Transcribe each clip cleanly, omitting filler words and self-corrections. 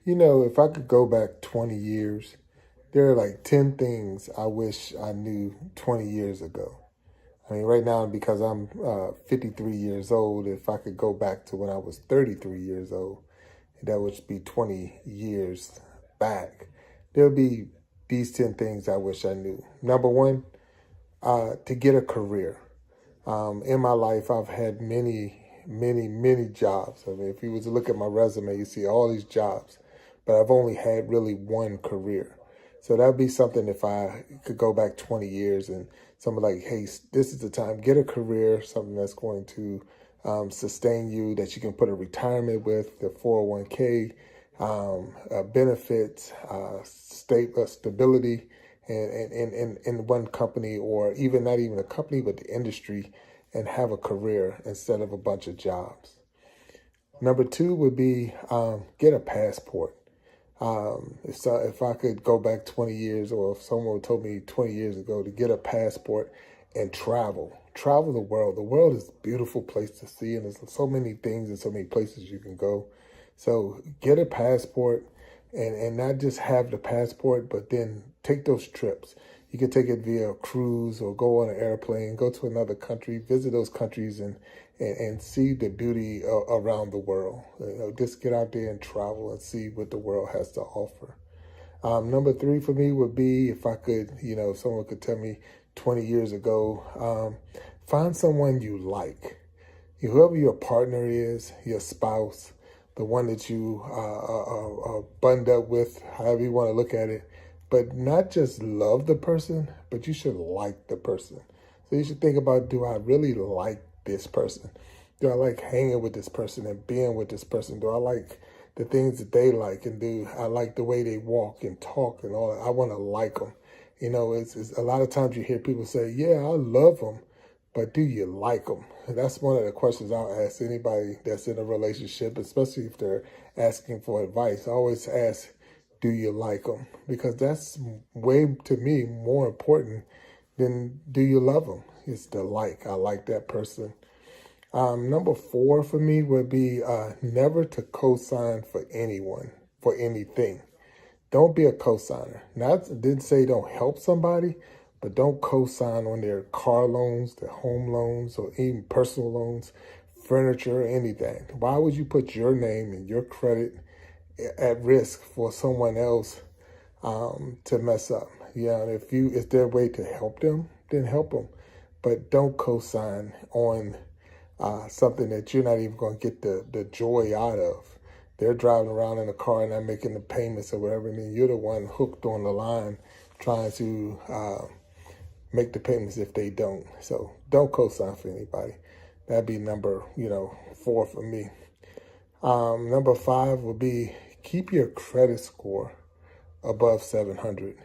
If I could go back 20 years, there are like 10 things I wish I knew 20 years ago. I mean, right now, because I'm 53 years old, if I could go back to when I was 33 years old, that would be 20 years back, there'll be these 10 things I wish I knew. Number one, to get a career. In my life, I've had many jobs. I mean, if you was to look at my resume, you see all these jobs, but I've only had really one career. So that'd be something if I could go back 20 years and someone like, hey, this is the time, get a career, something that's going to sustain you, that you can put a retirement with, the 401k, benefits, stability in one company, or even not even a company, but the industry, and have a career instead of a bunch of jobs. Number two would be get a passport. If I could go back 20 years, or if someone told me 20 years ago to get a passport and travel the world. The world is a beautiful place to see, and there's so many things and so many places you can go. So get a passport, and not just have the passport, but then take those trips. You can take it via a cruise or go on an airplane, go to another country, visit those countries, and see the beauty around the world. Just get out there and travel and see what the world has to offer. Number three for me would be, if I could, if someone could tell me 20 years ago, find someone you like. Whoever your partner is, your spouse, the one that you are bundled up with, however you want to look at it, but not just love the person, but you should like the person. So you should think about, do I really like this person? Do I like hanging with this person and being with this person? Do I like the things that they like, and do I like the way they walk and talk and all that? I want to like them. It's a lot of times you hear people say, yeah, I love them, but do you like them? And that's one of the questions I'll ask anybody that's in a relationship, especially if they're asking for advice. I always ask, do you like them? Because that's way, to me, more important than do you love them. It's the like. I like that person. Number four for me would be never to co-sign for anyone, for anything. Don't be a co-signer. Didn't say don't help somebody, but don't co-sign on their car loans, their home loans, or even personal loans, furniture, or anything. Why would you put your name and your credit at risk for someone else to mess up? Yeah, if there's a way to help them, then help them. But don't co-sign on something that you're not even going to get the joy out of. They're driving around in a car and not making the payments or whatever, and then you're the one hooked on the line trying to make the payments if they don't. So don't co-sign for anybody. That'd be number, four for me. Number five would be keep your credit score above 700.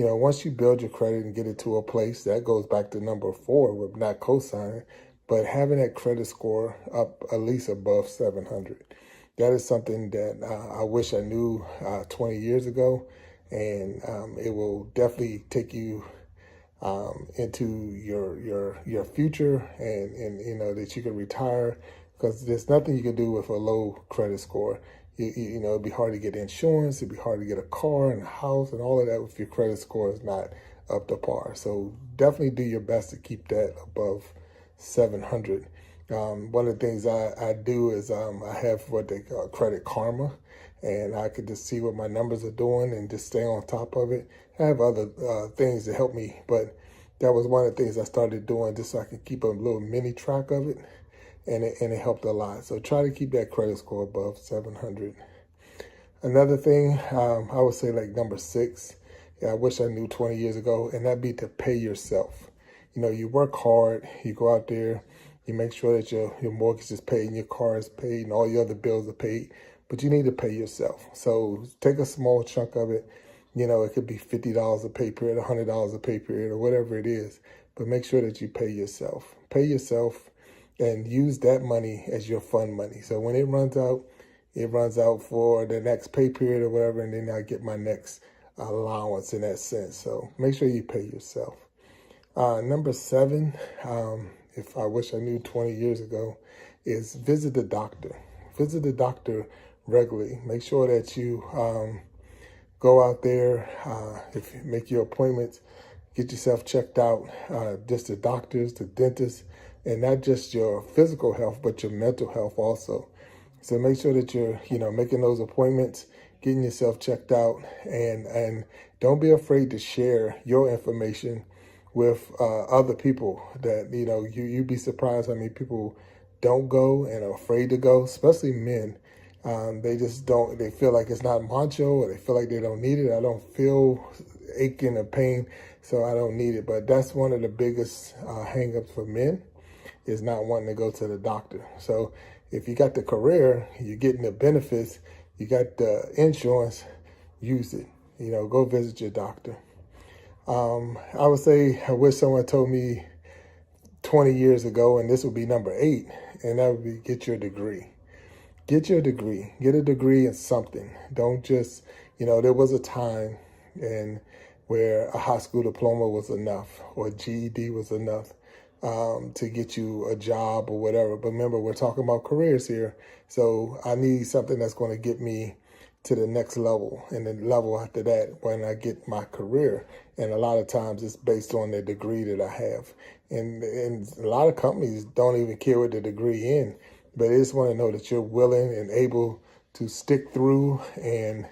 Once you build your credit and get it to a place, that goes back to number four with not co-signing, but having that credit score up at least above 700. That is something that I wish I knew 20 years ago, and it will definitely take you into your future, and that you can retire, because there's nothing you can do with a low credit score. It'd be hard to get insurance, it'd be hard to get a car and a house and all of that if your credit score is not up to par. So definitely do your best to keep that above 700. One of the things I do is I have what they call Credit Karma, and I could just see what my numbers are doing and just stay on top of it. I have other things to help me, but that was one of the things I started doing just so I could keep a little mini track of it, and it helped a lot. So try to keep that credit score above 700. Another thing, I would say like number six, I wish I knew 20 years ago, and that'd be to pay yourself. You work hard, you go out there, you make sure that your mortgage is paid and your car is paid and all your other bills are paid, but you need to pay yourself. So take a small chunk of it. It could be $50 a pay period, $100 a pay period, or whatever it is, but make sure that you pay yourself. Pay yourself and use that money as your fund money. So when it runs out for the next pay period or whatever, and then I get my next allowance in that sense. So make sure you pay yourself. Number seven, if I wish I knew 20 years ago, is visit the doctor. Visit the doctor regularly. Make sure that you go out there, if you make your appointments, get yourself checked out, just the doctors, the dentists, and not just your physical health, but your mental health also. So make sure that you're, making those appointments, getting yourself checked out, and don't be afraid to share your information with other people. That you'd be surprised how many people don't go and are afraid to go, especially men. They just don't. They feel like it's not macho, or they feel like they don't need it. I don't feel aching or pain, so I don't need it. But that's one of the biggest hang-ups for men, is not wanting to go to the doctor. So if you got the career, you're getting the benefits, you got the insurance, use it. Go visit your doctor. I would say I wish someone told me 20 years ago, and this would be number 8, and that would be get your degree. Get your degree. Get a degree in something. Don't just, there was a time where a high school diploma was enough, or GED was enough to get you a job or whatever. But remember, we're talking about careers here. So I need something that's going to get me to the next level, and the level after that when I get my career. And a lot of times it's based on the degree that I have. And a lot of companies don't even care what the degree in, but they just want to know that you're willing and able to stick through and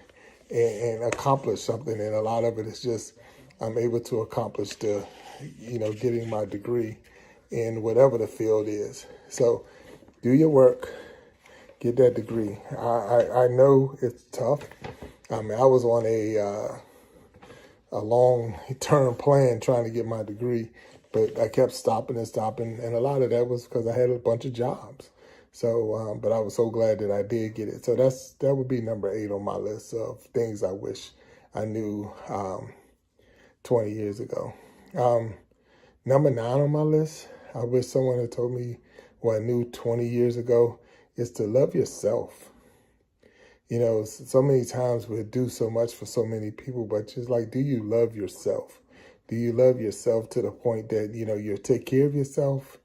accomplish something. And a lot of it is just, I'm able to accomplish getting my degree in whatever the field is. So do your work, get that degree. I know it's tough. I mean, I was on a long-term plan trying to get my degree, but I kept stopping, and a lot of that was because I had a bunch of jobs. So, but I was so glad that I did get it. So that would be number 8 on my list of things I wish I knew 20 years ago. Number 9 on my list, I wish someone had told me what I knew 20 years ago, is to love yourself. So many times we do so much for so many people, but just like, do you love yourself? Do you love yourself to the point that, you take care of yourself?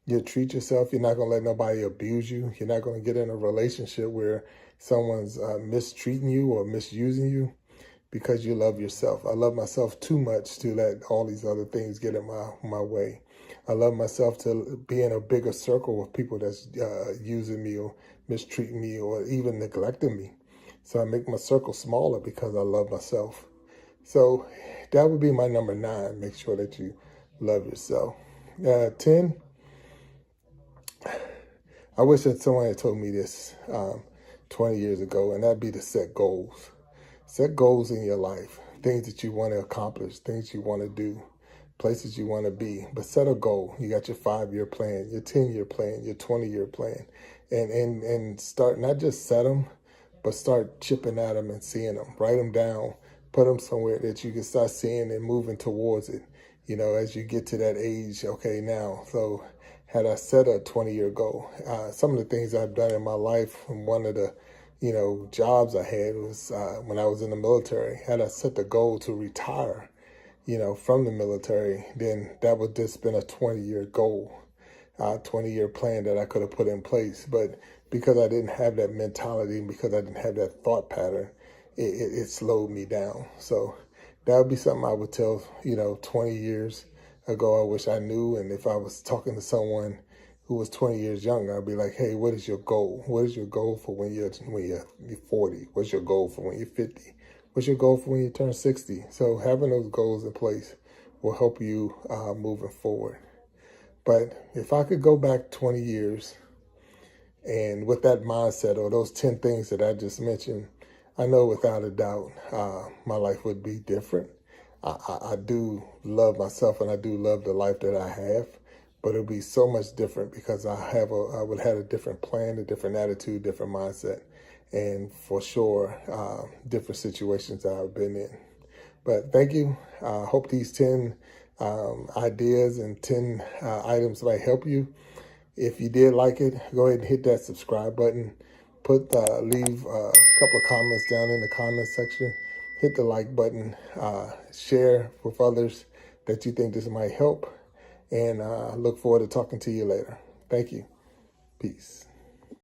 You treat yourself. You're not going to let nobody abuse you. You're not going to get in a relationship where someone's mistreating you or misusing you, because you love yourself. I love myself too much to let all these other things get in my way. I love myself to be in a bigger circle of people that's using me or mistreating me or even neglecting me. So I make my circle smaller because I love myself. So that would be my number 9. Make sure that you love yourself. 10, I wish that someone had told me this 20 years ago, and that'd be to set goals. Set goals in your life, things that you want to accomplish, things you want to do, places you want to be. But set a goal. You got your 5-year plan, your 10-year plan, your 20-year plan, and start, not just set them, but start chipping at them and seeing them. Write them down, put them somewhere that you can start seeing and moving towards it. As you get to that age, okay, now, so had I set a 20-year goal, some of the things I've done in my life, and one of the jobs I had was when I was in the military. Had I set the goal to retire, from the military, then that would just been a 20-year goal, 20-year plan that I could have put in place. But because I didn't have that mentality, because I didn't have that thought pattern, it slowed me down. So that would be something I would tell, 20 years ago, I wish I knew. And if I was talking to someone who was 20 years younger, I'd be like, hey, what is your goal? What is your goal for when you're 40? What's your goal for when you're 50? What's your goal for when you turn 60? So having those goals in place will help you moving forward. But if I could go back 20 years and with that mindset, or those 10 things that I just mentioned, I know without a doubt my life would be different. I do love myself, and I do love the life that I have, but it'll be so much different because I would have a different plan, a different attitude, different mindset, and for sure, different situations that I've been in. But thank you. I hope these 10 ideas and 10 items might help you. If you did like it, go ahead and hit that subscribe button. Leave a couple of comments down in the comment section. Hit the like button. Share with others that you think this might help. And I look forward to talking to you later. Thank you. Peace.